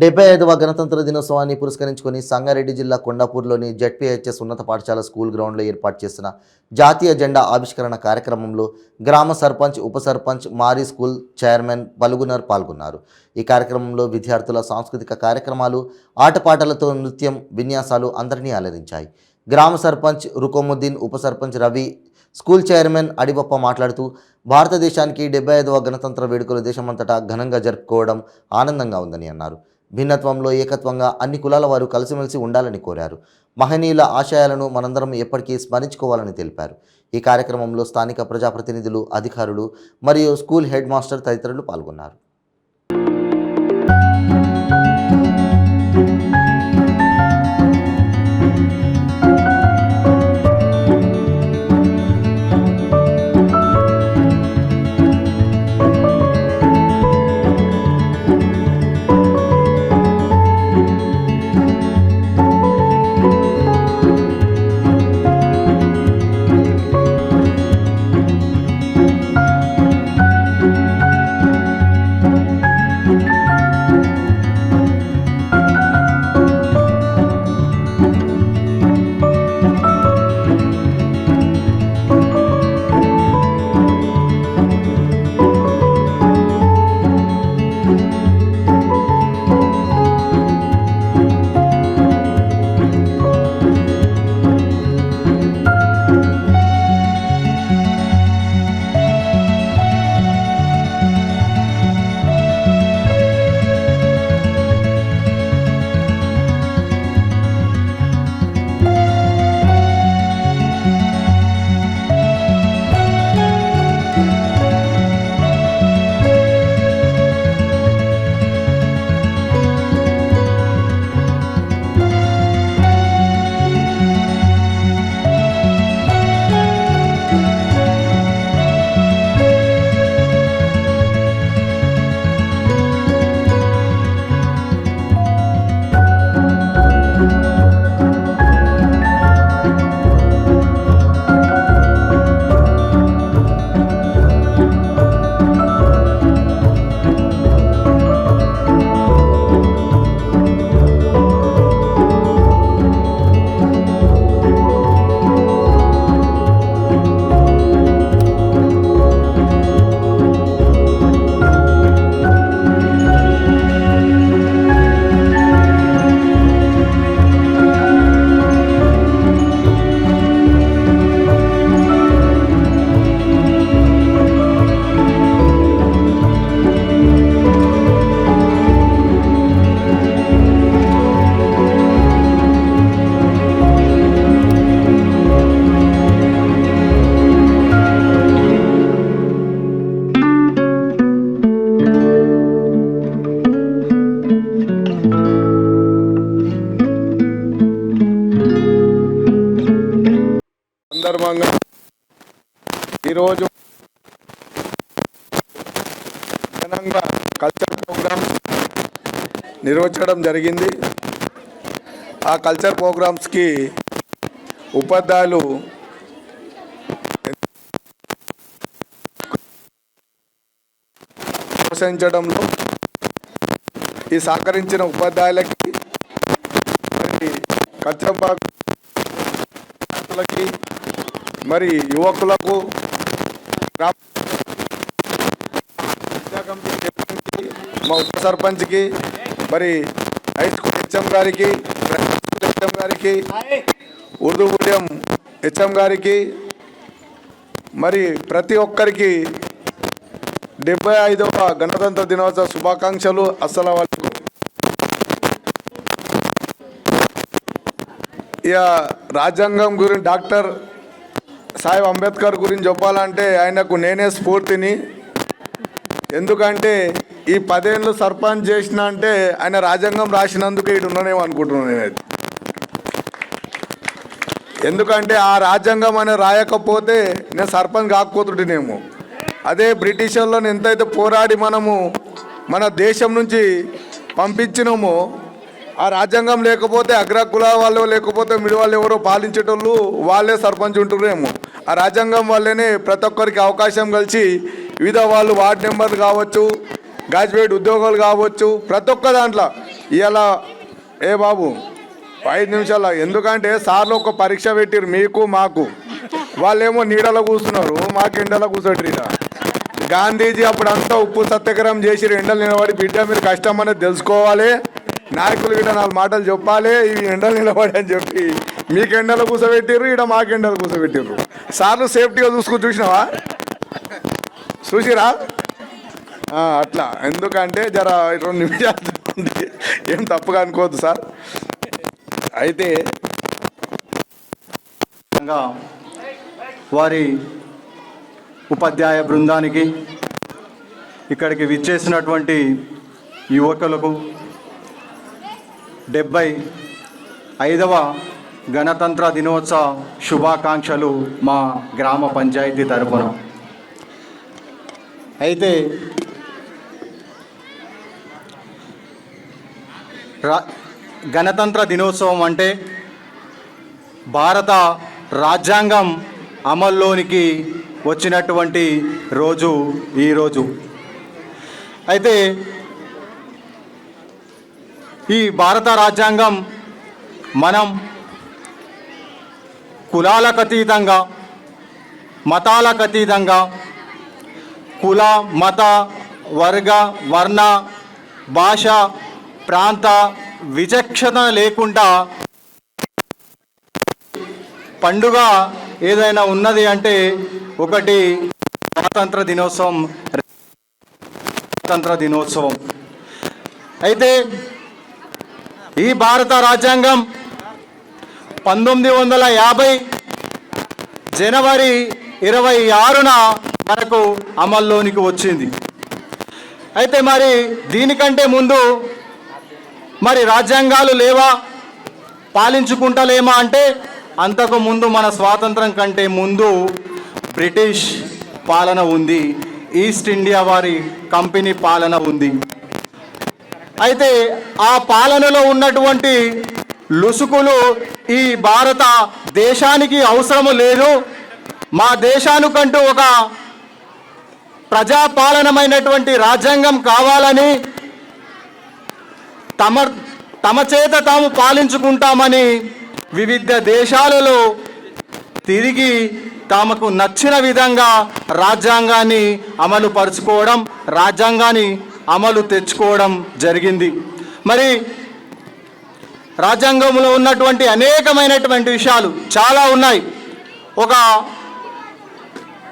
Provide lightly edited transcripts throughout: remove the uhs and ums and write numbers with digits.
75వ గణతంత్ర దినోత్సవాన్ని పురస్కరించుకొని సంగారెడ్డి జిల్లా కొండాపూర్లోని జెడ్పీహెచ్ఎస్ ఉన్నత పాఠశాల స్కూల్ గ్రౌండ్లో ఏర్పాటు చేసిన జాతీయ జెండా ఆవిష్కరణ కార్యక్రమంలో గ్రామ సర్పంచ్, ఉప సర్పంచ్, మారీ స్కూల్ చైర్మన్ పలువురు పాల్గొన్నారు. ఈ కార్యక్రమంలో విద్యార్థుల సాంస్కృతిక కార్యక్రమాలు, ఆటపాటలతో నృత్యం, విన్యాసాలు అందరినీ అలరించాయి. గ్రామ సర్పంచ్ రుకోముద్దీన్, ఉప సర్పంచ్ రవి, స్కూల్ చైర్మన్ అడిబప్ప మాట్లాడుతూ భారతదేశానికి 75వ గణతంత్ర వేడుకలు దేశమంతటా ఘనంగా జరుపుకోవడం ఆనందంగా ఉందని అన్నారు. భిన్నత్వంలో ఏకత్వంగా అన్ని కులాల వారు కలిసిమెలిసి ఉండాలని కోరారు. మహనీయుల ఆశయాలను మనందరం ఎప్పటికీ స్మరించుకోవాలని తెలిపారు. ఈ కార్యక్రమంలో స్థానిక ప్రజాప్రతినిధులు, అధికారులు మరియు స్కూల్ హెడ్ మాస్టర్ తదితరులు పాల్గొన్నారు. సందర్భంగా ఈరోజు ఘనంగా కల్చర్ ప్రోగ్రామ్స్ నిర్వహించడం జరిగింది. ఆ కల్చర్ ప్రోగ్రామ్స్కి ఉపాధ్యాయులు ప్రోత్సహించడంలో ఈ సహకరించిన ఉపాధ్యాయులకి, మరి కల్చర్ మరి యువకులకు, మా ఉప సర్పంచ్కి, మరి హై స్కూల్ హెచ్ఎం గారికి, హెచ్ఎం గారికి, ఉర్దూ మీడియం హెచ్ఎం గారికి, మరి ప్రతి ఒక్కరికి 75వ గణతంత్ర దినోత్సవ శుభాకాంక్షలు. అస్సలాము అలైకుం. ఇక రాజ్యాంగం గురించి డాక్టర్ సాహెబ్ అంబేద్కర్ గురించి చెప్పాలంటే ఆయనకు నేనే స్ఫూర్తిని. ఎందుకంటే ఈ 10 ఏళ్ళు సర్పంచ్ చేసిన అంటే ఆయన రాజ్యాంగం రాసినందుకు ఇటు ఉన్నానేమో అనుకుంటున్నాను నేనైతే. ఎందుకంటే ఆ రాజ్యాంగం అని రాయకపోతే నేను సర్పంచ్ కాకపోతుంటేనేమో. అదే బ్రిటిషర్లను ఎంతైతే పోరాడి మనము మన దేశం నుంచి పంపించినామో, ఆ రాజ్యాంగం లేకపోతే అగ్రకుల వాళ్ళు, లేకపోతే మిడి వాళ్ళు ఎవరో పాలించేటోళ్ళు వాళ్ళే సర్పంచ్ ఉంటున్నారేమో. ఆ రాజ్యాంగం వల్లనే ప్రతి ఒక్కరికి అవకాశం కలిసి వివిధ వాళ్ళు వార్డు మెంబర్లు కావచ్చు, గ్రాడ్యుయేట్ ఉద్యోగాలు కావచ్చు, ప్రతి ఒక్క దాంట్లో ఇవాళ ఏ బాబు 5 నిమిషాలు, ఎందుకంటే సార్లు ఒక పరీక్ష పెట్టిరు మీకు మాకు, వాళ్ళేమో నీడలో కూర్చున్నారు, మాకు ఎండలో కూర్చోట్రీ. గాంధీజీ అప్పుడు అంతా ఉప్పు సత్యాగ్రహం చేసి ఎండలు నిలబడి బిడ్డ మీరు కష్టం అనేది తెలుసుకోవాలి, నాయకులు గిట్ట 4 మాటలు చెప్పాలి, ఇవి ఎండలు నిలబడి అని చెప్పి మీకు ఎండలో కూర్చోబెట్టిర్రు, ఇక్కడ మాకు ఎండలు కూర్చోబెట్టిర్రు. సార్లు సేఫ్టీగా చూసినావా? చూసిరా? అట్లా ఎందుకంటే జర 2 నిమిషాలు ఏం తప్పుగా అనుకోవద్దు సార్. అయితే వారి ఉపాధ్యాయ బృందానికి, ఇక్కడికి విచ్చేసినటువంటి యువకులకు 75వ గణతంత్ర దినోత్సవ శుభాకాంక్షలు మా గ్రామ పంచాయతీ తరపున. అయితే గణతంత్ర దినోత్సవం అంటే భారత రాజ్యాంగం అమల్లోనికి వచ్చినటువంటి రోజు ఈరోజు. అయితే ఈ భారత రాజ్యాంగం మనం కులాలకు అతీతంగా, మతాలకు అతీతంగా, కుల మత వర్గ వర్ణ భాష ప్రాంత విచక్షణ లేకుండా పండుగ ఏదైనా ఉన్నది అంటే ఒకటి గణతంత్ర దినోత్సవం. అయితే ఈ భారత రాజ్యాంగం 1950 జనవరి 26న మనకు అమల్లోనికి వచ్చింది. అయితే మరి దీనికంటే ముందు మరి రాజ్యాంగాలు లేవా, పాలించుకుంటలేమా అంటే అంతకు ముందు మన స్వాతంత్రం కంటే ముందు బ్రిటిష్ పాలన ఉంది, ఈస్ట్ ఇండియా వారి కంపెనీ పాలన ఉంది. అయితే ఆ పాలనలో ఉన్నటువంటి లుసుకులు ఈ భారత దేశానికి అవసరము లేదు, మా దేశానికంటూ ఒక ప్రజాపాలనమైనటువంటి రాజ్యాంగం కావాలని తమ చేత తాము పాలించుకుంటామని వివిధ దేశాలలో తిరిగి తమకు నచ్చిన విధంగా రాజ్యాంగాన్ని అమలు పరుచుకోవడం, రాజ్యాంగాన్ని అమలు తెచ్చుకోవడం జరిగింది. మరి రాజ్యాంగంలో ఉన్నటువంటి అనేకమైనటువంటి విషయాలు చాలా ఉన్నాయి. ఒక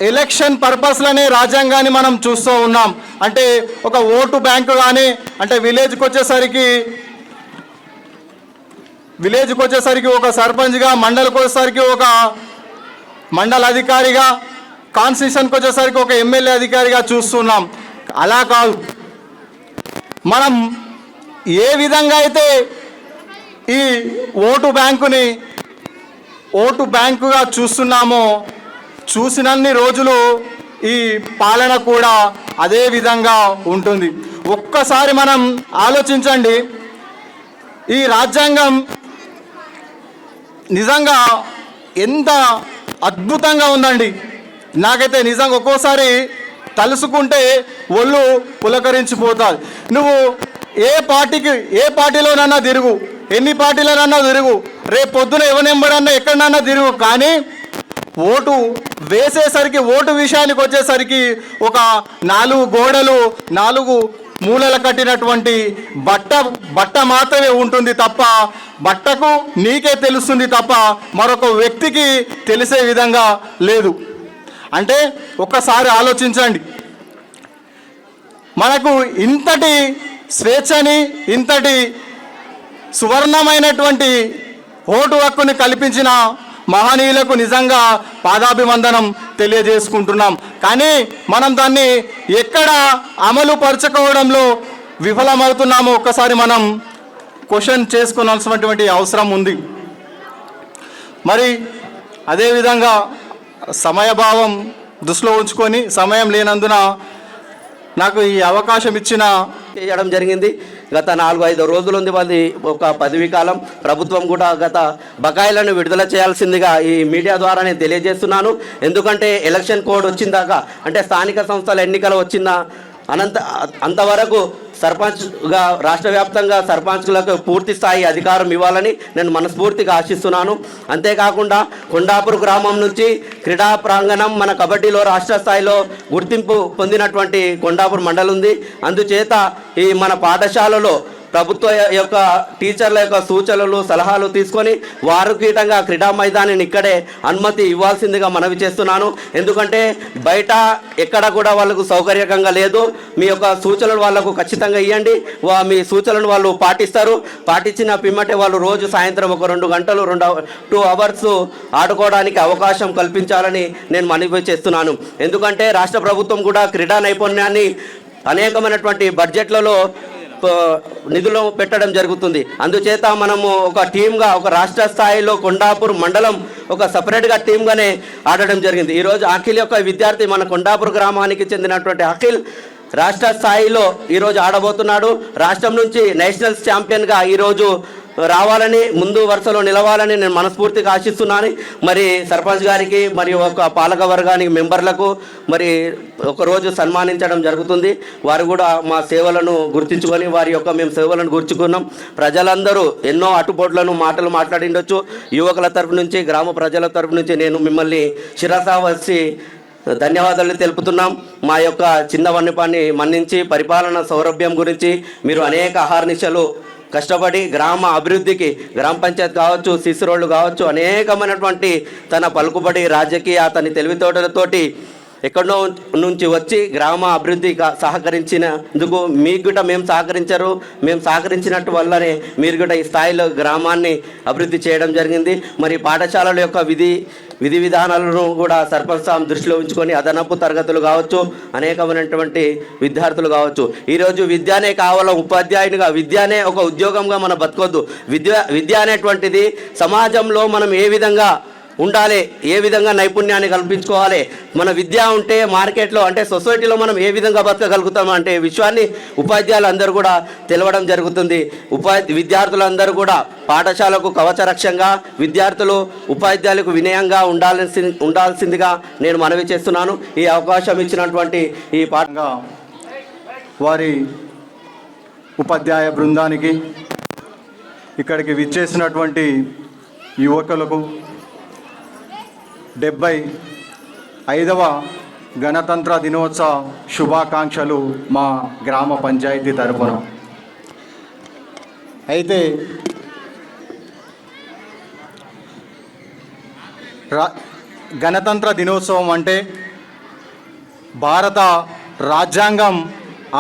ఎలక్షన్ పర్పస్లోనే రాజ్యాంగాన్ని మనం చూస్తూ ఉన్నాం. అంటే ఒక ఓటు బ్యాంకు కానీ, అంటే విలేజ్కి వచ్చేసరికి ఒక సర్పంచ్గా, మండలికి వచ్చేసరికి ఒక మండల అధికారిగా, కాన్స్టిట్యూషన్కి వచ్చేసరికి ఒక ఎమ్మెల్యే అధికారిగా చూస్తున్నాం. అలా కాదు, మనం ఏ విధంగా అయితే ఈ ఓటు బ్యాంకుగా చూస్తున్నామో చూసినన్ని రోజులు ఈ పాలన కూడా అదే విధంగా ఉంటుంది. ఒక్కసారి మనం ఆలోచించండి, ఈ రాజ్యాంగం నిజంగా ఎంత అద్భుతంగా ఉందండి. నాకైతే నిజంగా ఒక్కోసారి తలుసుకుంటే ఒళ్ళు పులకరించిపోతుంది. నువ్వు ఏ పార్టీలోనన్నా తిరుగు, ఎన్ని పార్టీలోనన్నా తిరుగు, రేపు పొద్దున ఎవరెంబడన్నా ఎక్కడన్నా తిరుగు, కానీ ఓటు వేసేసరికి, ఓటు విషయానికి వచ్చేసరికి ఒక 4 గోడలు, 4 మూలలు కట్టినటువంటి బట్ట మాత్రమే ఉంటుంది తప్ప, బట్టకు నీకే తెలుస్తుంది తప్ప మరొక వ్యక్తికి తెలిసే విధంగా లేదు. అంటే ఒక్కసారి ఆలోచించండి, మనకు ఇంతటి స్వేచ్ఛని, ఇంతటి సువర్ణమైనటువంటి ఓటు హక్కుని కల్పించిన మహనీయులకు నిజంగా పాదాభివందనం తెలియజేసుకుంటున్నాం. కానీ మనం దాన్ని ఎక్కడ అమలు పరచుకోవడంలో విఫలమవుతున్నామో ఒక్కసారి మనం క్వశ్చన్ చేసుకోవాల్సినటువంటి అవసరం ఉంది. మరి అదేవిధంగా సమయభావం దృష్టిలో ఉంచుకొని, సమయం లేనందున నాకు ఈ అవకాశం చేయడం జరిగింది. గత 4-5 రోజులు ఉంది వాళ్ళది ఒక పదవీ కాలం. ప్రభుత్వం కూడా గత బకాయిలను విడుదల చేయాల్సిందిగా ఈ మీడియా ద్వారా నేను తెలియజేస్తున్నాను. ఎందుకంటే ఎలక్షన్ కోడ్ వచ్చిందాక, అంటే స్థానిక సంస్థల ఎన్నికలు వచ్చిన అంతవరకు సర్పంచ్గా రాష్ట్ర వ్యాప్తంగా సర్పంచ్లకు పూర్తి స్థాయి అధికారం ఇవ్వాలని నేను మనస్ఫూర్తిగా ఆశిస్తున్నాను. అంతేకాకుండా కొండాపూర్ గ్రామం నుంచి క్రీడా ప్రాంగణం మన కబడ్డీలో రాష్ట్ర స్థాయిలో గుర్తింపు పొందినటువంటి కొండాపూర్ మండలం ఉంది. అందుచేత ఈ మన పాఠశాలలో ప్రభుత్వ యొక్క టీచర్ల యొక్క సూచనలు సలహాలు తీసుకొని వారు కీటంగా క్రీడా మైదానాన్ని ఇక్కడే అనుమతి ఇవ్వాల్సిందిగా మనవి చేస్తున్నాను. ఎందుకంటే బయట ఎక్కడ కూడా వాళ్ళకు సౌకర్యకంగా లేదు. మీ యొక్క సూచనలు వాళ్ళకు ఖచ్చితంగా ఇవ్వండి. మీ సూచనలు వాళ్ళు పాటిస్తారు. పాటించిన పిమ్మటే వాళ్ళు రోజు సాయంత్రం ఒక 2 గంటలు 2 అవర్స్ ఆడుకోవడానికి అవకాశం కల్పించాలని నేను మనవి చేస్తున్నాను. ఎందుకంటే రాష్ట్ర ప్రభుత్వం కూడా క్రీడా నైపుణ్యాన్ని అనేకమైనటువంటి బడ్జెట్లలో నిధులు పెట్టడం జరుగుతుంది. అందుచేత మనము ఒక టీమ్గా ఒక రాష్ట్ర స్థాయిలో కొండాపూర్ మండలం ఒక సపరేట్గా టీమ్గానే ఆడడం జరిగింది. ఈరోజు అఖిల్ యొక్క విద్యార్థి మన కొండాపూర్ గ్రామానికి చెందినటువంటి అఖిల్ రాష్ట్ర స్థాయిలో ఈరోజు ఆడబోతున్నాడు. రాష్ట్రం నుంచి నేషనల్ ఛాంపియన్గా ఈరోజు రావాలని ముందు వరుసలో నిలవాలని నేను మనస్ఫూర్తిగా ఆశిస్తున్నాను. మరి సర్పంచ్ గారికి మరియు ఒక పాలక వర్గానికి మెంబర్లకు మరి ఒకరోజు సన్మానించడం జరుగుతుంది. వారు కూడా మా సేవలను గుర్తించుకొని వారి యొక్క మేము సేవలను గుర్తుకున్నాం. ప్రజలందరూ ఎన్నో అటుపోట్లను మాటలు మాట్లాడిండొచ్చు. యువకుల తరపు నుంచి గ్రామ ప్రజల తరపు నుంచి నేను మిమ్మల్ని శిరసా వచ్చి ధన్యవాదాలు తెలుపుతున్నాం. మా యొక్క చిన్న వన్యపాన్ని మన్నించి పరిపాలన సౌలభ్యం గురించి మీరు అనేక అహర్నిశలు కష్టపడి గ్రామ అభివృద్ధికి గ్రామ పంచాయతీ కావచ్చు, సిసి రోడ్లు కావచ్చు, అనేకమైనటువంటి తన పలుకుబడి రాజకీయ తన తెలివితేటలతోటి ఎక్కడో నుంచి వచ్చి గ్రామ అభివృద్ధికి సహకరించినందుకు మీకు కూడా మేము సహకరించినట్టు వల్లనే మీరు కూడా ఈ స్థాయిలో గ్రామాన్ని అభివృద్ధి చేయడం జరిగింది. మరి పాఠశాలల యొక్క విధి విధానాలను కూడా సర్పంచ్ దృష్టిలో ఉంచుకొని అదనపు తరగతులు కావచ్చు, అనేకమైనటువంటి విద్యార్థులు కావచ్చు. ఈరోజు విద్యనే కేవలం ఉపాధ్యాయునిగా విద్యనే ఒక ఉద్యోగంగా మనం బతకొద్దు. విద్య అనేటువంటిది సమాజంలో మనం ఏ విధంగా ఉండాలి, ఏ విధంగా నైపుణ్యాన్ని కల్పించుకోవాలి, మన విద్య ఉంటే మార్కెట్లో అంటే సొసైటీలో మనం ఏ విధంగా బతకగలుగుతాం అంటే విషయాన్ని ఉపాధ్యాయులు అందరూ కూడా తెలవడం జరుగుతుంది. విద్యార్థులందరూ కూడా పాఠశాలకు కవచరక్షంగా, విద్యార్థులు ఉపాధ్యాయులకు వినయంగా ఉండాల్సిందిగా నేను మనవి చేస్తున్నాను. ఈ అవకాశం ఇచ్చినటువంటి ఈ వారి ఉపాధ్యాయ బృందానికి, ఇక్కడికి విచ్చేసినటువంటి యువకులకు 75వ గణతంత్ర దినోత్సవ శుభాకాంక్షలు మా గ్రామ పంచాయతీ తరపున. అయితే గణతంత్ర దినోత్సవం అంటే భారత రాజ్యాంగం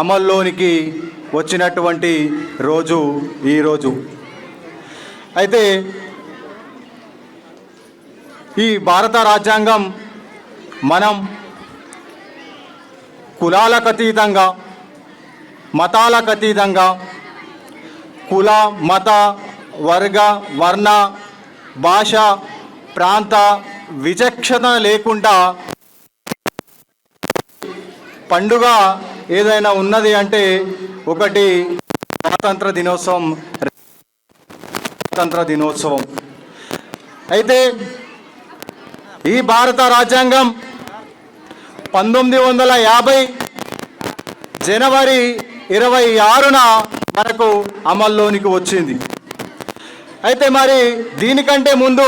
అమల్లోనికి వచ్చినటువంటి రోజు ఈరోజు. అయితే ఈ భారత రాజ్యాంగం మనం కులాలకు అతీతంగా, మతాలకు అతీతంగా, కుల మత వర్గ వర్ణ భాష ప్రాంత విచక్షణ లేకుండా పండుగ ఏదైనా ఉన్నది అంటే ఒకటి గణతంత్ర దినోత్సవం. అయితే ఈ భారత రాజ్యాంగం 1950 జనవరి 26న మనకు అమల్లోనికి వచ్చింది. అయితే మరి దీనికంటే ముందు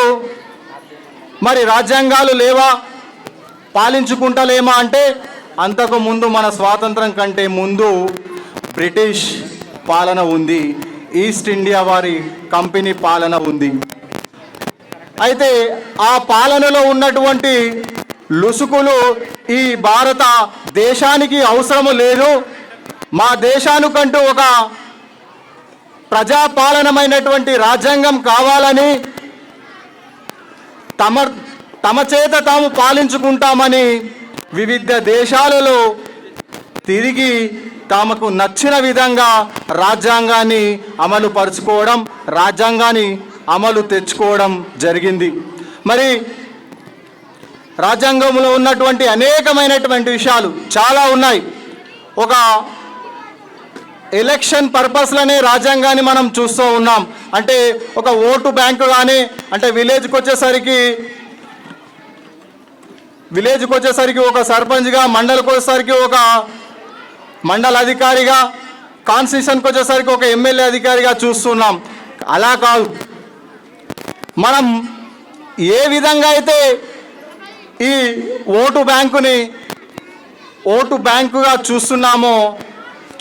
మరి రాజ్యాంగాలు లేవా, పాలించుకుంటలేమా అంటే అంతకు ముందు మన స్వాతంత్రం కంటే ముందు బ్రిటిష్ పాలన ఉంది, ఈస్ట్ ఇండియా వారి కంపెనీ పాలన ఉంది. అయితే ఆ పాలనలో ఉన్నటువంటి లుసుకులు ఈ భారత దేశానికి అవసరము లేదు, మా దేశానికంటూ ఒక ప్రజాపాలనమైనటువంటి రాజ్యాంగం కావాలని తమ చేత తాము పాలించుకుంటామని వివిధ దేశాలలో తిరిగి తమకు నచ్చిన విధంగా రాజ్యాంగాన్ని అమలు పరుచుకోవడం, రాజ్యాంగాన్ని అమలు తెచ్చుకోవడం జరిగింది. మరి రాజ్యాంగంలో ఉన్నటువంటి అనేకమైనటువంటి విషయాలు చాలా ఉన్నాయి. ఒక ఎలక్షన్ పర్పస్లోనే రాజ్యాంగాన్ని మనం చూస్తూ ఉన్నాం. అంటే ఒక ఓటు బ్యాంకు కానీ, అంటే విలేజ్కి వచ్చేసరికి ఒక సర్పంచ్గా, మండలికి వచ్చేసరికి ఒక మండల అధికారిగా, కాన్స్టిట్యూషన్కి వచ్చేసరికి ఒక ఎమ్మెల్యే అధికారిగా చూస్తున్నాం. అలా కాదు, మనం ఏ విధంగా అయితే ఈ ఓటు బ్యాంకుగా చూస్తున్నామో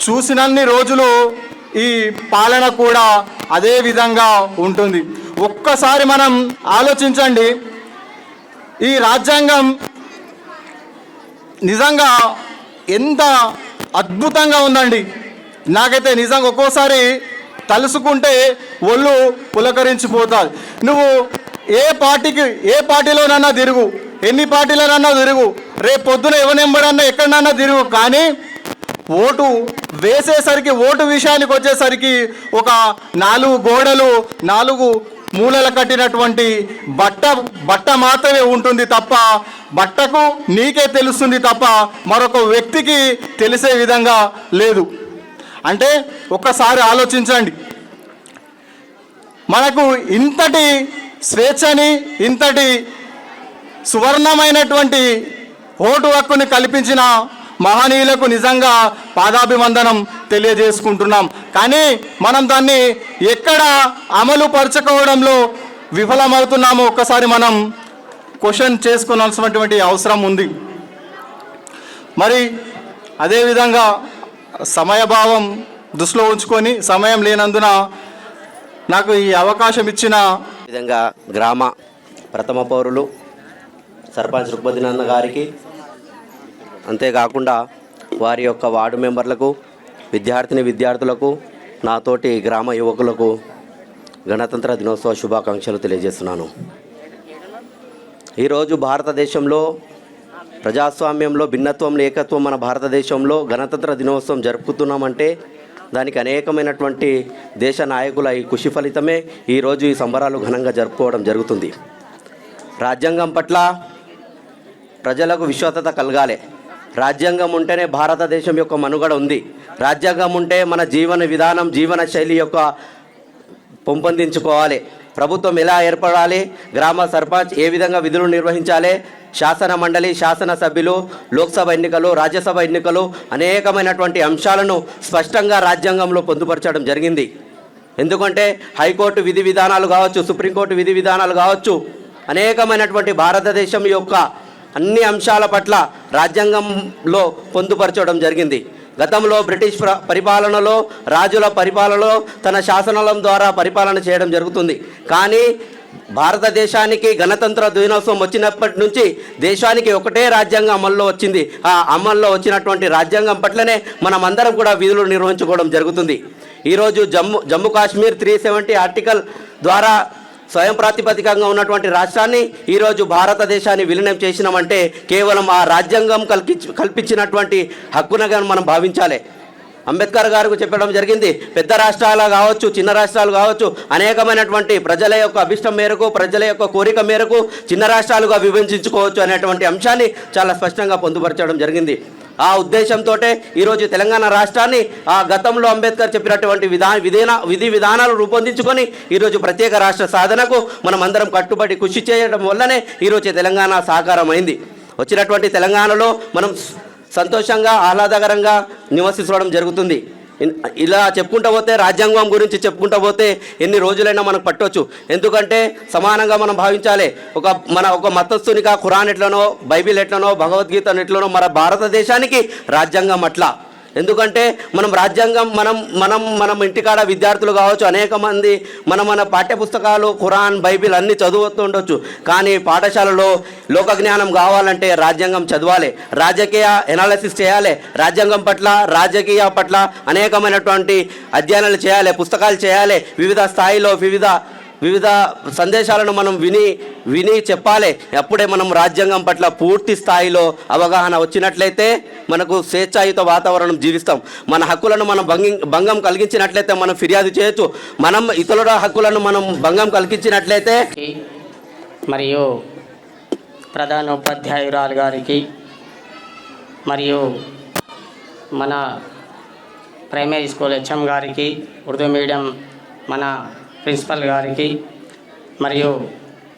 చూసినన్ని రోజులు ఈ పాలన కూడా అదే విధంగా ఉంటుంది. ఒక్కసారి మనం ఆలోచించండి, ఈ రాజ్యాంగం నిజంగా ఎంత అద్భుతంగా ఉందండి. నాకైతే నిజంగా ఒక్కోసారి తలుసుకుంటే ఒళ్ళు పులకరించిపోతుంది. నువ్వు ఏ పార్టీలోనన్నా తిరుగు, ఎన్ని పార్టీలోనన్నా తిరుగు, రేపు పొద్దున ఎవరెంబడన్నా ఎక్కడన్నా తిరుగు, కానీ ఓటు వేసేసరికి, ఓటు విషయానికి వచ్చేసరికి ఒక 4 గోడలు, 4 మూలలు కట్టినటువంటి బట్ట మాత్రమే ఉంటుంది తప్ప, బట్టకు నీకే తెలుస్తుంది తప్ప మరొక వ్యక్తికి తెలిసే విధంగా లేదు. అంటే ఒక్కసారి ఆలోచించండి, మనకు ఇంతటి స్వేచ్ఛని, ఇంతటి సువర్ణమైనటువంటి ఓటు హక్కుని కల్పించిన మహనీయులకు నిజంగా పాదాభివందనం తెలియజేసుకుంటున్నాం. కానీ మనం దాన్ని ఎక్కడ అమలు పరచుకోవడంలో విఫలమవుతున్నామో ఒక్కసారి మనం క్వశ్చన్ చేసుకోవాల్సినటువంటి అవసరం ఉంది. మరి అదేవిధంగా సమయభావం దృష్టిలో ఉంచుకొని, సమయం లేనందున నాకు ఈ అవకాశం ఇచ్చిన విధంగా గ్రామ ప్రథమ పౌరులు సర్పంచ్ రుక్మదినన్న గారికి, అంతేకాకుండా వారి యొక్క వార్డు మెంబర్లకు, విద్యార్థులకు, నాతోటి గ్రామ యువకులకు గణతంత్ర దినోత్సవ శుభాకాంక్షలు తెలియజేస్తున్నాను. ఈరోజు భారతదేశంలో ప్రజాస్వామ్యంలో భిన్నత్వంలో ఏకత్వం మన భారతదేశంలో గణతంత్ర దినోత్సవం జరుపుతున్నామంటే దానికి అనేకమైనటువంటి దేశ నాయకుల ఈ కృషి ఫలితమే ఈరోజు ఈ సంబరాలు ఘనంగా జరుపుకోవడం జరుగుతుంది. రాజ్యాంగం పట్ల ప్రజలకు విశ్వాసత కలగాలి. రాజ్యాంగం ఉంటేనే భారతదేశం యొక్క మనుగడ ఉంది. రాజ్యాంగం ఉంటే మన జీవన విధానం, జీవన శైలి యొక్క పెంపొందించుకోవాలి. ప్రభుత్వం ఎలా ఏర్పడాలి, గ్రామ సర్పంచ్ ఏ విధంగా విధులు నిర్వహించాలి, శాసన మండలి, శాసనసభ్యులు, లోక్సభ ఎన్నికలు, రాజ్యసభ ఎన్నికలు, అనేకమైనటువంటి అంశాలను స్పష్టంగా రాజ్యాంగంలో పొందుపరచడం జరిగింది. ఎందుకంటే హైకోర్టు విధి విధానాలు కావచ్చు, సుప్రీంకోర్టు విధి విధానాలు కావచ్చు, అనేకమైనటువంటి భారతదేశం యొక్క అన్ని అంశాల పట్ల రాజ్యాంగంలో పొందుపరచడం జరిగింది. గతంలో బ్రిటిష్ పరిపాలనలో, రాజుల పరిపాలనలో తన శాసనాల ద్వారా పరిపాలన చేయడం జరుగుతుంది. కానీ భారతదేశానికి గణతంత్ర దినోత్సవం వచ్చినప్పటి నుంచి దేశానికి ఒకటే రాజ్యాంగం అమల్లో వచ్చింది. ఆ అమల్లో వచ్చినటువంటి రాజ్యాంగం పట్లనే మనం అందరం కూడా విధులు నిర్వహించుకోవడం జరుగుతుంది. ఈరోజు జమ్మూ కాశ్మీర్ 370 ఆర్టికల్ ద్వారా స్వయం ప్రాతిపదికంగా ఉన్నటువంటి రాష్ట్రాన్ని ఈరోజు భారతదేశాన్ని విలీనం చేసినామంటే కేవలం ఆ రాజ్యాంగం కల్పించినటువంటి హక్కునగా మనం భావించాలి. అంబేద్కర్ గారికి చెప్పడం జరిగింది, పెద్ద రాష్ట్రాలు కావచ్చు, చిన్న రాష్ట్రాలు కావచ్చు, అనేకమైనటువంటి ప్రజల యొక్క అభిష్టం మేరకు, ప్రజల యొక్క కోరిక మేరకు చిన్న రాష్ట్రాలుగా విభజించుకోవచ్చు అనేటువంటి అంశాన్ని చాలా స్పష్టంగా పొందుపరచడం జరిగింది. ఆ ఉద్దేశంతో ఈరోజు తెలంగాణ రాష్ట్రాన్ని ఆ గతంలో అంబేద్కర్ చెప్పినటువంటి విధి విధానాలు రూపొందించుకొని ఈరోజు ప్రత్యేక రాష్ట్ర సాధనకు మనం అందరం కట్టుబడి కృషి చేయడం వల్లనే ఈరోజు తెలంగాణ సాకారం అయింది. వచ్చినటువంటి తెలంగాణలో మనం సంతోషంగా, ఆహ్లాదకరంగా నివసించడం జరుగుతుంది. ఇలా చెప్పుకుంటూ పోతే, రాజ్యాంగం గురించి చెప్పుకుంటూ పోతే ఎన్ని రోజులైనా మనకు పట్టవచ్చు. ఎందుకంటే సమానంగా మనం భావించాలి. ఒక మతస్థునిగా ఖురాన్ ఎట్లనో, బైబిల్ ఎట్లనో, భగవద్గీత ఎట్లనో మన భారతదేశానికి రాజ్యాంగం అట్లా. ఎందుకంటే మనం రాజ్యాంగం మనం ఇంటికాడ విద్యార్థులు కావచ్చు, అనేక మంది మన పాఠ్యపుస్తకాలు, ఖురాన్, బైబిల్ అన్నీ చదువుతూ ఉండొచ్చు. కానీ పాఠశాలలో లోక జ్ఞానం కావాలంటే రాజ్యాంగం చదవాలి, రాజకీయ ఎనాలిసిస్ చేయాలి, రాజ్యాంగం పట్ల, రాజకీయ పట్ల అనేకమైనటువంటి అధ్యయనాలు చేయాలి, పుస్తకాలు చేయాలి, వివిధ స్థాయిలో వివిధ సందేశాలను మనం విని చెప్పాలి. అప్పుడే మనం రాజ్యాంగం పట్ల పూర్తి స్థాయిలో అవగాహన వచ్చినట్లయితే మనకు స్వేచ్ఛాయుత వాతావరణం జీవిస్తాం. మన హక్కులను మనం భంగం కలిగించినట్లయితే మనం ఫిర్యాదు చేయొచ్చు. మనం ఇతరుల హక్కులను మనం భంగం కలిగించినట్లయితే మరియు ప్రధాన ఉపాధ్యాయురాలు గారికి మరియు మన ప్రైమరీ స్కూల్ హెచ్ఎం గారికి, ఉర్దూ మీడియం మన ప్రిన్సిపల్ గారికి మరియు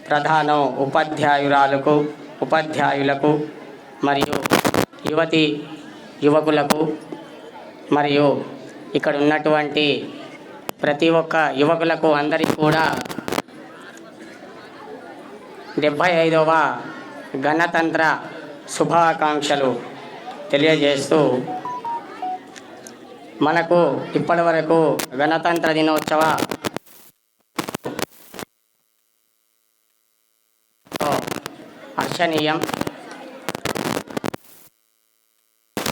ప్రధాన ఉపాధ్యాయులకు మరియు యువకులకు మరియు ఇక్కడ ఉన్నటువంటి ప్రతి ఒక్క యువకులకు అందరికీ కూడా 75వ గణతంత్ర శుభాకాంక్షలు తెలియజేస్తూ మనకు ఇప్పటి వరకు గణతంత్ర దినోత్సవ హర్షణీయం.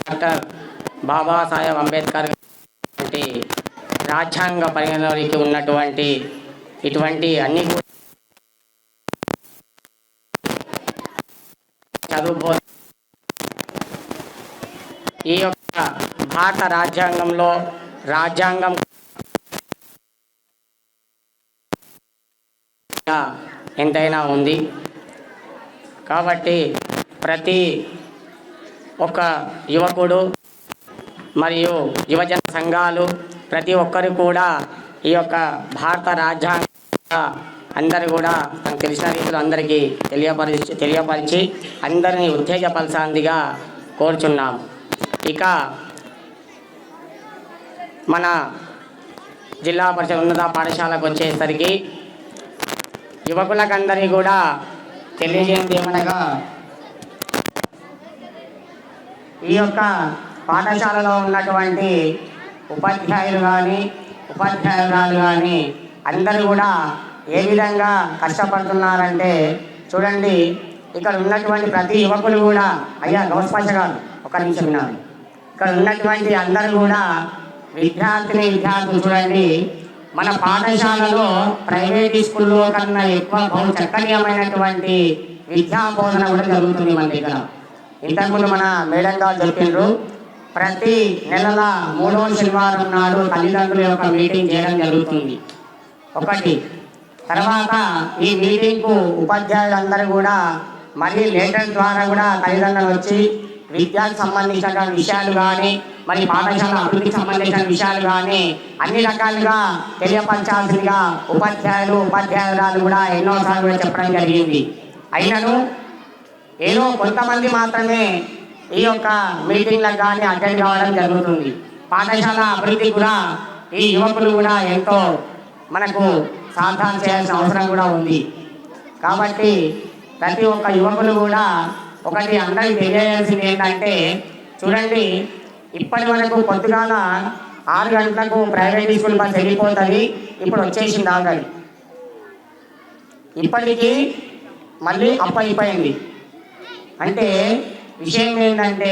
డాక్టర్ బాబాసాహెబ్ అంబేద్కర్ వంటి రాజ్యాంగ పరిగణలోకి ఉన్నటువంటి ఇటువంటి అన్ని చదువు ఈ యొక్క భారత రాజ్యాంగంలో రాజ్యాంగం ఎంతైనా ఉంది. కాబట్టి ప్రతి ఒక్క యువకుడు మరియు యువజన సంఘాలు ప్రతి ఒక్కరు కూడా ఈ యొక్క భారత రాజ్యాంగ అందరూ కూడా తనకు తెలిసిన రీతిలో అందరికీ తెలియపరిచి అందరినీ ఉత్తేజపరచాలిగా కోరుచున్నాం. ఇక మన జిల్లా పరిషత్ ఉన్నత పాఠశాలకు వచ్చేసరికి యువకులకందరికీ కూడా తెలియజేయండి ఏమనగా ఈ యొక్క పాఠశాలలో ఉన్నటువంటి ఉపాధ్యాయులు కానీ ఉపాధ్యాయురాలు కానీ అందరూ కూడా ఏ విధంగా కష్టపడుతున్నారంటే చూడండి, ఇక్కడ ఉన్నటువంటి ప్రతి యువకులు కూడా అయ్యా గౌస్పాష గారు ఒక నిమిషం విన్నారు. ఇక్కడ ఉన్నటువంటి అందరూ కూడా విద్యార్థులు చూడండి, మన పాఠశాలలో ప్రైవేట్ స్కూల్లో కన్నా ఎక్కువ బహు చక్కనీయమైనటువంటి విద్యా బోధన కూడా జరుగుతుంది మన దగ్గర. ఇంతకుముందు మన మేడం గారు చెప్పిండ్రు, ప్రతి నెలల 3వ శనివారం నాడు తల్లిదండ్రుల యొక్క మీటింగ్ చేయడం జరుగుతుంది. ఒకటి తర్వాత ఈ మీటింగ్కు ఉపాధ్యాయులందరూ కూడా మళ్ళీ లెటర్ ద్వారా కూడా తల్లిదండ్రులు వచ్చి విద్యకు సంబంధించిన విషయాలు కానీ మరి పాఠశాల అభివృద్ధికి సంబంధించిన విషయాలు కానీ అన్ని రకాలుగా తెలియపరచాల్సిందిగా ఉపాధ్యాయురాలు కూడా ఎన్నోసార్లు కూడా చెప్పడం జరిగింది. అయినను ఏదో కొంతమంది మాత్రమే ఈ యొక్క మీటింగ్లకు కానీ అటెండ్ కావడం జరుగుతుంది. పాఠశాల అభివృద్ధి కూడా ఈ యువకులు కూడా ఎంతో మనకు సాధన చేయాల్సిన అవసరం కూడా ఉంది. కాబట్టి ప్రతి ఒక్క యువకులు కూడా ఒకటి అందరికి తెలియజేయాల్సింది ఏంటంటే చూడండి, ఇప్పటి వరకు పొద్దుగాల 6 గంటలకు ప్రైవేట్ స్కూల్ బస్ వెళ్ళిపోతుంది, ఇప్పుడు వచ్చేసింది ఆల్రెడీ. ఇప్పటికీ మళ్ళీ అయిపోయింది. అంటే విషయం ఏంటంటే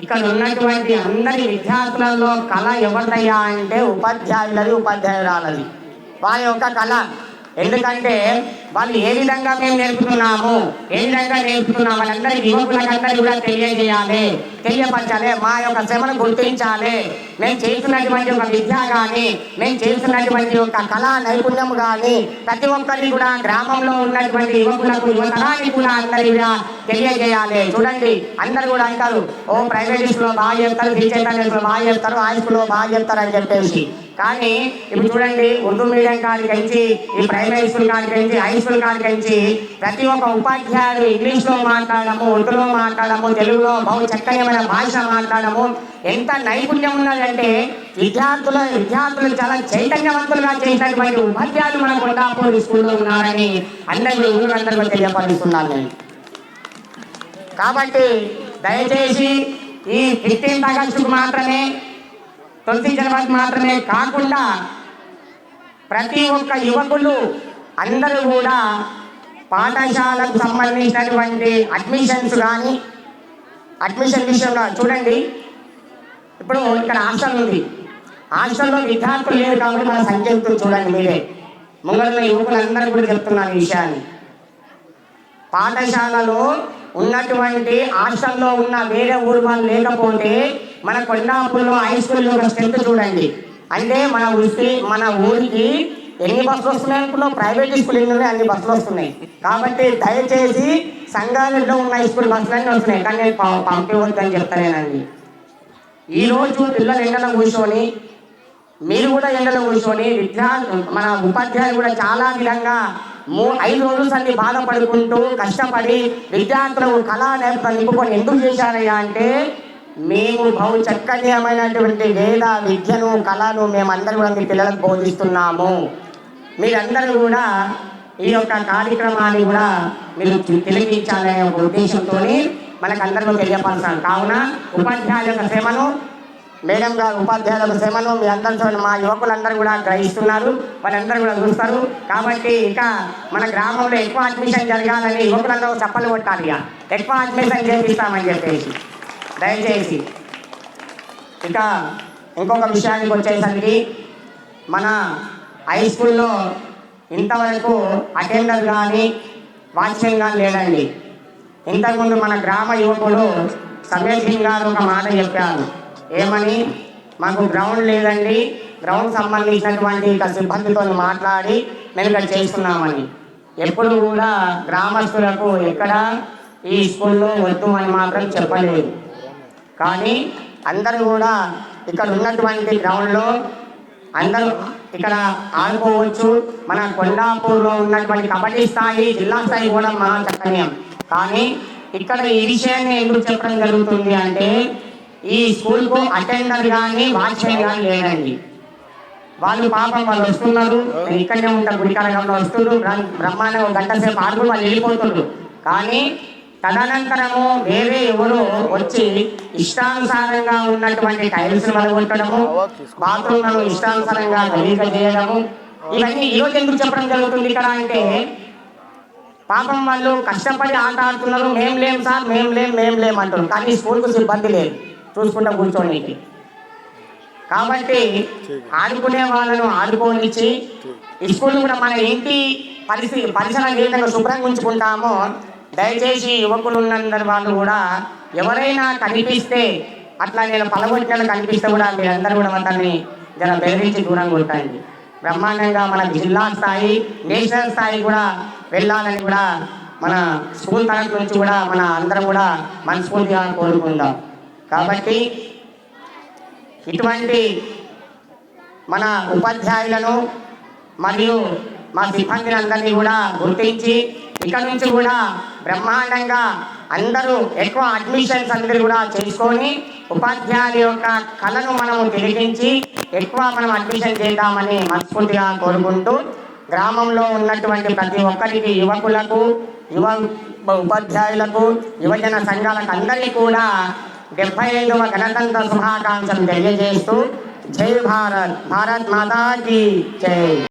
ఇక్కడ ఉన్నటువంటి అందరి విద్యార్థులలో కళ ఎవరిదయ్యా అంటే ఉపాధ్యాయురాలది వాళ్ళ యొక్క కళ. ఎందుకంటే వాళ్ళు ఏ విధంగా మేము నేర్పుతున్నాము వాళ్ళందరి యువకులకందరూ కూడా తెలియపరచాలి, మా యొక్క శ్రమను గుర్తించాలి. మేము చేస్తున్నటువంటి ఒక విద్య కానీ మేము చేస్తున్నటువంటి ఒక కళా నైపుణ్యం కానీ ప్రతి ఒక్కరికి కూడా గ్రామంలో ఉన్నటువంటి యువకులకు యువతరానికి కూడా అందరి కూడా తెలియజేయాలి. చూడండి, అందరు కూడా అంటారు ఓ ప్రైవేట్ స్కూల్లో బాగా చెప్తారు, టీచర్ బాగా చెప్తారు, హై స్కూల్లో బాగా చెప్తారు అని చెప్పేసి. కానీ ఇప్పుడు చూడండి, ఉర్దూ మీడియం కాడికి ఈ ప్రైమరీ స్కూల్ కాడికి హై స్కూల్ కాడికి ప్రతి ఒక్క ఉపాధ్యాయుడు ఇంగ్లీష్లో మాట్లాడము, ఉర్దూలో మాట్లాడము, తెలుగులో బహు చక్కనమైన భాష మాట్లాడము ఎంత నైపుణ్యం ఉన్నదంటే విద్యార్థులు చాలా చైతన్యవంతులుగా చేసినటువంటి ఉపాధ్యాయులు మన కొండాపూర్ స్కూల్లో ఉన్నారని ఊరందరూ తెలియపరుస్తున్నాను నేను. కాబట్టి దయచేసి ఈ 15th ఆగస్టుకు మాత్రమే 9th జనవరికి మాత్రమే కాకుండా ప్రతి ఒక్క యువకులు అందరూ కూడా పాఠశాలకు సంబంధించినటువంటి అడ్మిషన్స్ కానీ అడ్మిషన్ విషయంలో చూడండి, ఇప్పుడు ఇక్కడ హాస్టల్ ఉంది, హాస్టల్లో విద్యార్థులు లేరు కాబట్టి మన సంఖ్యతో చూడండి మీరే ముంగడున్న యువకులందరూ కూడా చెప్తున్నాను ఈ విషయాన్ని. పాఠశాలలో ఉన్నటువంటి హాస్టల్లో ఉన్న వేరే ఊరు వాళ్ళు లేకపోతే మన కొండాపూర్లో హై స్కూల్లో ఒక స్ట్రెంత్ చూడండి. అంటే మన ఊరికి ఎన్ని బస్సులు వస్తున్నాయి అనుకున్నాం, ప్రైవేట్ స్కూల్ ఎన్ని అన్ని బస్సులు వస్తున్నాయి. కాబట్టి దయచేసి సంఘాలలో ఉన్న హై స్కూల్ బస్సులన్నీ వస్తున్నాయి, కానీ నేను పంపివద్దని చెప్తానేనండి. ఈరోజు పిల్లలు ఎండలో కూర్చొని మీరు కూడా ఎండలో కూర్చొని మన ఉపాధ్యాయులు కూడా చాలా విధంగా 5 రోజులు అన్ని బాధపడుకుంటూ కష్టపడి విద్యార్థులకు కళా నేర్ప నింపుకొని ఎందుకు చేశారయ్యా అంటే మేము బహు చక్కనీయమైనటువంటి వేద విద్యను కళను మేమందరూ కూడా మీ పిల్లలకు బోధిస్తున్నాము. మీరందరూ కూడా ఈ యొక్క కార్యక్రమాన్ని కూడా మీరు తిలకించాలనే ఒక ఉద్దేశంతో మనకందరూ తెలియపరుస్తాను. కావున ఉపాధ్యాయుల శ్రమను, మేడం గారు ఉపాధ్యాయుల శ్రమను మీ అందరూ మా యువకులందరూ కూడా గ్రహిస్తున్నారు, వాళ్ళందరూ కూడా చూస్తారు. కాబట్టి ఇంకా మన గ్రామంలో ఎక్కువ అడ్మిషన్ జరగాలని యువకులందరూ చప్పలు కొట్టాలి. ఇక ఎక్కువ అడ్మిషన్ చేపిస్తామని చెప్పేసి దయచేసి. ఇంకా ఇంకొక విషయానికి వచ్చేసరికి మన హై స్కూల్లో ఇంతవరకు అటెండర్ కానీ వాచ్మెన్ కానీ లేదండి. ఇంతకుముందు మన గ్రామ యువకుడు సమీర్ సింగ్ గారు ఒక మాట చెప్పారు. ఏమని? మాకు గ్రౌండ్ లేదండి, గ్రౌండ్ సంబంధించినటువంటి ఇక సిబ్బందితో మాట్లాడి మేము ఇక్కడ చేస్తున్నామని. ఎప్పుడు కూడా గ్రామస్తులకు ఎక్కడ ఈ స్కూల్లో వద్దు అని మాత్రం చెప్పలేదు. కానీ అందరూ కూడా ఇక్కడ ఉన్నటువంటి గ్రౌండ్లో అందరూ ఇక్కడ ఆడుకోవచ్చు. మన కొండాపూర్లో ఉన్నటువంటి కబడ్డీ స్థాయి, జిల్లా స్థాయి కూడా మహా చక్కనీయం. కానీ ఇక్కడ ఈ విషయాన్ని ఎందుకు చెప్పడం జరుగుతుంది అంటే ఈ స్కూల్కు అటెండర్ కానీ వాచ్మెన్ కానీ లేదండి. వాళ్ళు పాపం వాళ్ళు వస్తున్నారు, ఇక్కడనే ఉంటారు, గుడికారంలో వస్తున్నారు, బ్రహ్మాండంగా ఒక గంట సేపు ఆడుకుని వాళ్ళు వెళ్ళిపోతున్నారు. కానీ తదనంతరము వేరే ఎవరు వచ్చి ఇష్టానుసారంగా ఉన్నటువంటి టైల్స్ వలగొట్టడము, బాత్రూమ్లను ఇష్టానుసారంగా గలీజ చేయడము, ఇవన్నీ ఈరోజు ఎందుకు చెప్పడం జరుగుతుంది ఇక్కడ అంటే పాపం వాళ్ళు కష్టపడి ఆట ఆడుతున్నారు. మేం లేం సార్, మేం లేం అంటున్నారు. కానీ స్కూల్కు సిబ్బంది లేదు చూసుకుంటా కూర్చోనికి. కాబట్టి ఆడుకునే వాళ్ళను ఆడుకోనిచ్చి ఈ స్కూల్ కూడా మన ఇంటి పరిసరాలు ఏ విధంగా శుభ్రంగా ఉంచుకుంటామో దయచేసి యువకులు ఉన్నందరి వాళ్ళు కూడా ఎవరైనా కనిపిస్తే అట్లా నేను పలగొట్టిన కనిపిస్తే కూడా మీరందరూ కూడా దాన్ని జర బెదిరించి దూరంగా ఉంటాయండి. బ్రహ్మాండంగా మన జిల్లా స్థాయి, నేషనల్ స్థాయి కూడా వెళ్ళాలని కూడా మన స్కూల్ తరఫు నుంచి కూడా మన అందరం కూడా మనస్ఫూర్తిగా కోరుకుందాం. కాబట్టి ఇటువంటి మన ఉపాధ్యాయులను మరియు మా సిబ్బందిని అందరినీ కూడా గుర్తించి ఇక్కడ నుంచి కూడా బ్రహ్మాండంగా అందరూ ఎక్కువ అడ్మిషన్స్ అందరూ కూడా చేసుకొని ఉపాధ్యాయుల యొక్క కళను మనము తిరిగించి ఎక్కువ మనం అడ్మిషన్ చేద్దామని మనస్ఫూర్తిగా కోరుకుంటూ గ్రామంలో ఉన్నటువంటి ప్రతి ఒక్కరికి, యువకులకు, ఉపాధ్యాయులకు, యువజన సంఘాలకు అందరికీ కూడా 75వ గణతంత్ర శుభాకాంక్షలు తెలియజేస్తూ జై భారత్, భారత్ మాతా కీ జై.